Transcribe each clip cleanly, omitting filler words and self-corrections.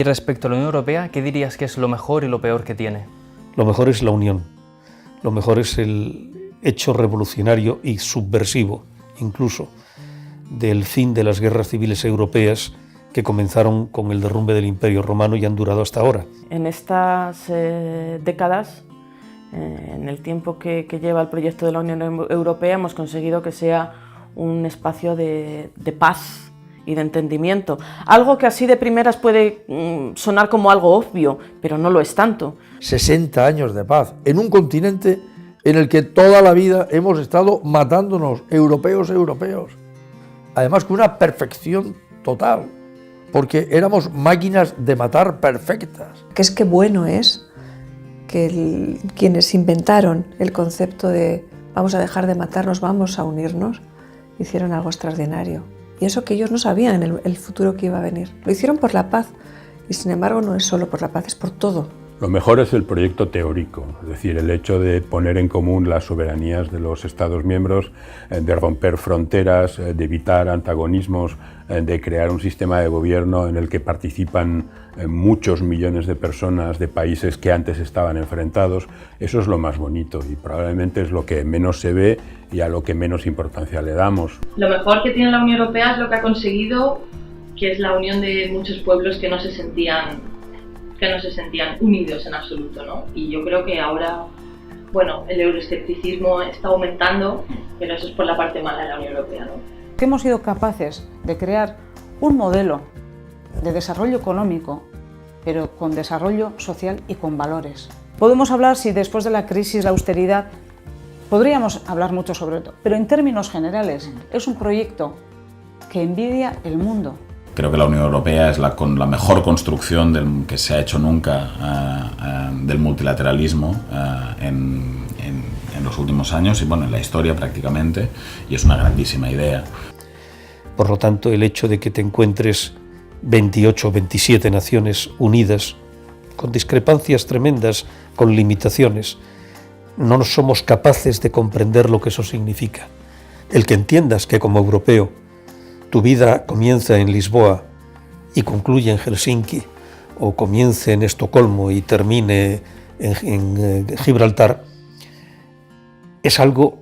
Y respecto a la Unión Europea, ¿qué dirías que es lo mejor y lo peor que tiene? Lo mejor es la unión, lo mejor es el hecho revolucionario y subversivo, incluso, del fin de las guerras civiles europeas que comenzaron con el derrumbe del Imperio Romano y han durado hasta ahora. En estas décadas, en el tiempo que lleva el proyecto de la Unión Europea, hemos conseguido que sea un espacio de paz y de entendimiento. Algo que así de primeras puede sonar como algo obvio, pero no lo es tanto. 60 años de paz en un continente en el que toda la vida hemos estado matándonos, europeos. Además con una perfección total, porque éramos máquinas de matar perfectas. Que es que bueno es que quienes inventaron el concepto de vamos a dejar de matarnos, vamos a unirnos, hicieron algo extraordinario. Y eso que ellos no sabían el futuro que iba a venir. Lo hicieron por la paz y sin embargo no es solo por la paz, es por todo. Lo mejor es el proyecto teórico, es decir, el hecho de poner en común las soberanías de los Estados miembros, de romper fronteras, de evitar antagonismos, de crear un sistema de gobierno en el que participan muchos millones de personas de países que antes estaban enfrentados. Eso es lo más bonito y probablemente es lo que menos se ve y a lo que menos importancia le damos. Lo mejor que tiene la Unión Europea es lo que ha conseguido, que es la unión de muchos pueblos que no se sentían unidos en absoluto, ¿no? Y yo creo que ahora, bueno, el euroescepticismo está aumentando, pero eso es por la parte mala de la Unión Europea, ¿no? Que hemos sido capaces de crear un modelo de desarrollo económico, pero con desarrollo social y con valores. Podemos hablar si después de la crisis, la austeridad, podríamos hablar mucho sobre esto, pero en términos generales es un proyecto que envidia el mundo. Creo que la Unión Europea es la mejor construcción que se ha hecho nunca del multilateralismo en los últimos años y bueno, en la historia prácticamente, y es una grandísima idea. Por lo tanto, el hecho de que te encuentres 28 o 27 naciones unidas, con discrepancias tremendas, con limitaciones, no somos capaces de comprender lo que eso significa. El que entiendas que como europeo tu vida comienza en Lisboa y concluye en Helsinki, o comience en Estocolmo y termine en Gibraltar, es algo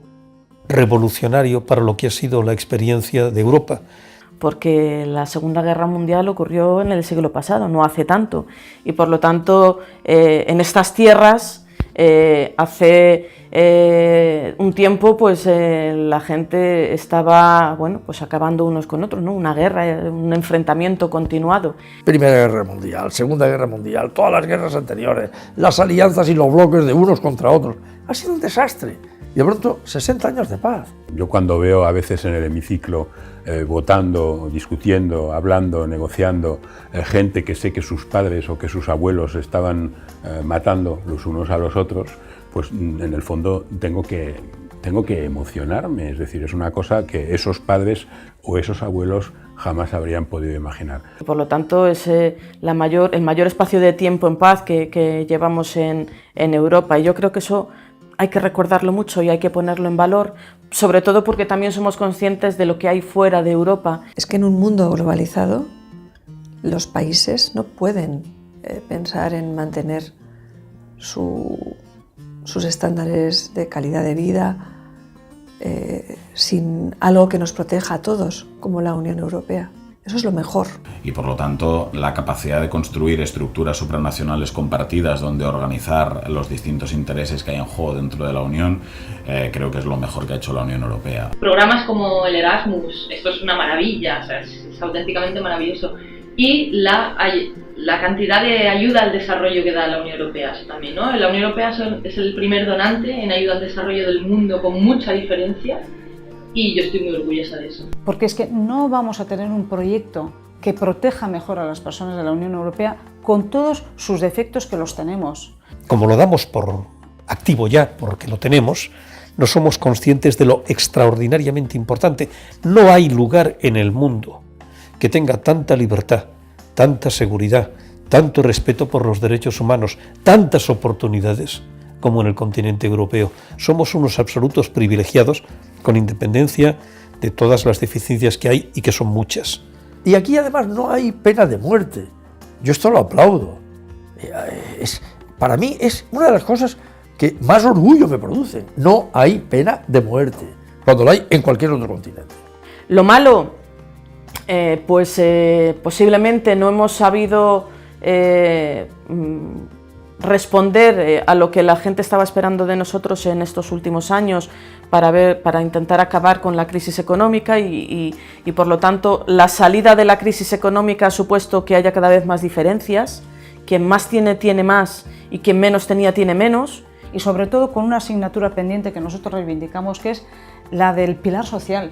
revolucionario para lo que ha sido la experiencia de Europa. Porque la Segunda Guerra Mundial ocurrió en el siglo pasado, no hace tanto, y por lo tanto en estas tierras hace un tiempo pues la gente estaba pues acabando unos con otros, ¿no? Una guerra, un enfrentamiento continuado. Primera Guerra Mundial, Segunda Guerra Mundial, todas las guerras anteriores, las alianzas y los bloques de unos contra otros. Ha sido un desastre. Y de pronto 60 años de paz. Yo cuando veo a veces en el hemiciclo votando, discutiendo, hablando, negociando, gente que sé que sus padres o que sus abuelos estaban matando los unos a los otros, pues en el fondo tengo que emocionarme, es decir, es una cosa que esos padres o esos abuelos jamás habrían podido imaginar. Por lo tanto, es el mayor espacio de tiempo en paz que llevamos en Europa, y yo creo que eso hay que recordarlo mucho y hay que ponerlo en valor, sobre todo porque también somos conscientes de lo que hay fuera de Europa. Es que en un mundo globalizado los países no pueden pensar en mantener sus estándares de calidad de vida sin algo que nos proteja a todos, como la Unión Europea. Eso es lo mejor. Y por lo tanto, la capacidad de construir estructuras supranacionales compartidas donde organizar los distintos intereses que hay en juego dentro de la Unión, creo que es lo mejor que ha hecho la Unión Europea. Programas como el Erasmus, esto es una maravilla, o sea, es auténticamente maravilloso. Y la cantidad de ayuda al desarrollo que da la Unión Europea también, ¿no? La Unión Europea es el primer donante en ayuda al desarrollo del mundo con mucha diferencia. Y yo estoy muy orgullosa de eso. Porque es que no vamos a tener un proyecto que proteja mejor a las personas de la Unión Europea con todos sus defectos que los tenemos. Como lo damos por activo ya, porque lo tenemos, no somos conscientes de lo extraordinariamente importante. No hay lugar en el mundo que tenga tanta libertad, tanta seguridad, tanto respeto por los derechos humanos, tantas oportunidades como en el continente europeo. Somos unos absolutos privilegiados, con independencia de todas las deficiencias que hay y que son muchas. Y aquí además no hay pena de muerte. Yo esto lo aplaudo. Para mí es una de las cosas que más orgullo me produce. No hay pena de muerte, cuando la hay en cualquier otro continente. Lo malo, posiblemente no hemos sabido responder a lo que la gente estaba esperando de nosotros en estos últimos años para intentar acabar con la crisis económica y por lo tanto la salida de la crisis económica ha supuesto que haya cada vez más diferencias. Quien más tiene más y quien menos tenía tiene menos. Y sobre todo con una asignatura pendiente que nosotros reivindicamos, que es la del pilar social.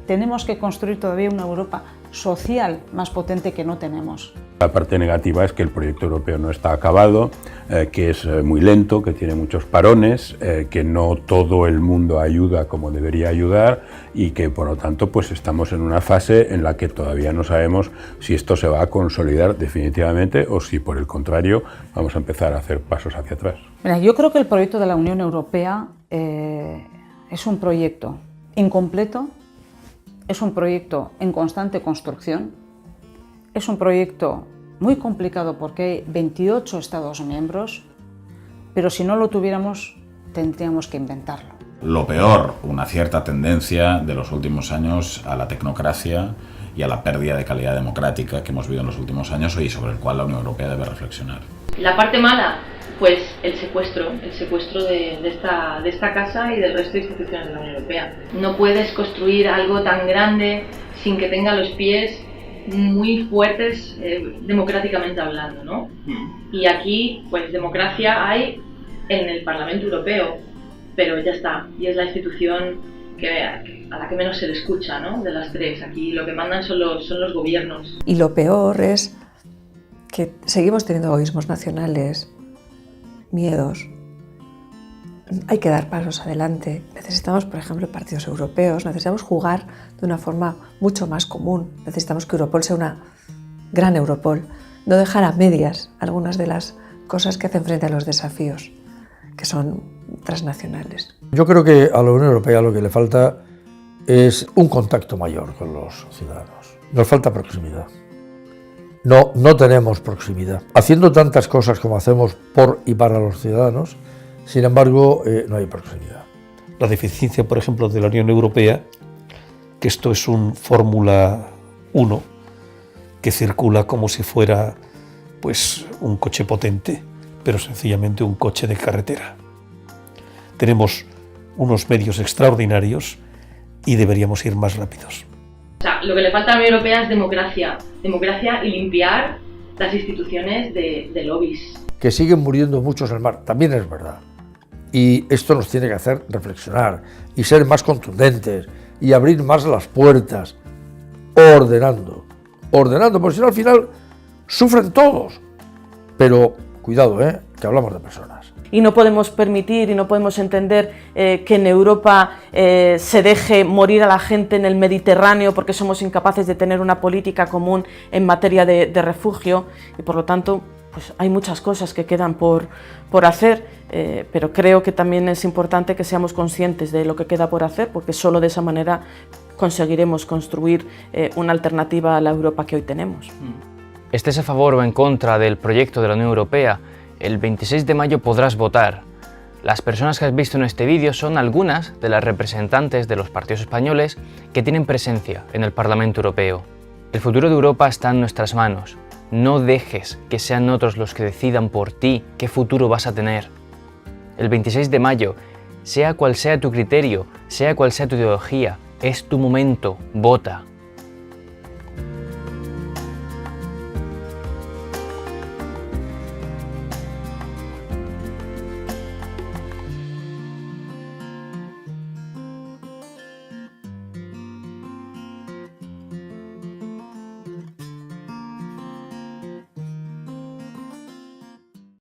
Tenemos que construir todavía una Europa social más potente que no tenemos. La parte negativa es que el proyecto europeo no está acabado, que es muy lento, que tiene muchos parones, que no todo el mundo ayuda como debería ayudar y que por lo tanto pues estamos en una fase en la que todavía no sabemos si esto se va a consolidar definitivamente o si por el contrario vamos a empezar a hacer pasos hacia atrás. Mira, yo creo que el proyecto de la Unión Europea es un proyecto incompleto, es un proyecto en constante construcción. Es un proyecto muy complicado porque hay 28 Estados miembros, pero si no lo tuviéramos, tendríamos que inventarlo. Lo peor, una cierta tendencia de los últimos años a la tecnocracia y a la pérdida de calidad democrática que hemos vivido en los últimos años y sobre el cual la Unión Europea debe reflexionar. La parte mala, pues el secuestro de esta casa y del resto de instituciones de la Unión Europea. No puedes construir algo tan grande sin que tenga los pies muy fuertes democráticamente hablando, ¿no? Y aquí, pues democracia hay en el Parlamento Europeo, pero ya está, y es la institución a la que menos se le escucha, ¿no? De las tres. Aquí lo que mandan son los gobiernos. Y lo peor es que seguimos teniendo egoísmos nacionales, miedos. Hay que dar pasos adelante. Necesitamos, por ejemplo, partidos europeos, necesitamos jugar de una forma mucho más común. Necesitamos que Europol sea una gran Europol, no dejar a medias algunas de las cosas que hacen frente a los desafíos, que son transnacionales. Yo creo que a la Unión Europea lo que le falta es un contacto mayor con los ciudadanos. Nos falta proximidad. No tenemos proximidad. Haciendo tantas cosas como hacemos por y para los ciudadanos, sin embargo, no hay proximidad. La deficiencia, por ejemplo, de la Unión Europea, que esto es un Fórmula 1 que circula como si fuera pues, un coche potente, pero sencillamente un coche de carretera. Tenemos unos medios extraordinarios y deberíamos ir más rápidos. O sea, lo que le falta a la Unión Europea es democracia y limpiar las instituciones de lobbies. Que siguen muriendo muchos en el mar, también es verdad. Y esto nos tiene que hacer reflexionar y ser más contundentes y abrir más las puertas, ordenando, porque si no al final sufren todos. Pero cuidado, que hablamos de personas. Y no podemos permitir y no podemos entender que en Europa se deje morir a la gente en el Mediterráneo porque somos incapaces de tener una política común en materia de refugio y por lo tanto pues hay muchas cosas que quedan por hacer, pero creo que también es importante que seamos conscientes de lo que queda por hacer porque solo de esa manera conseguiremos construir una alternativa a la Europa que hoy tenemos. Estés a favor o en contra del proyecto de la Unión Europea, el 26 de mayo podrás votar. Las personas que has visto en este vídeo son algunas de las representantes de los partidos españoles que tienen presencia en el Parlamento Europeo. El futuro de Europa está en nuestras manos. No dejes que sean otros los que decidan por ti qué futuro vas a tener. El 26 de mayo, sea cual sea tu criterio, sea cual sea tu ideología, es tu momento, vota.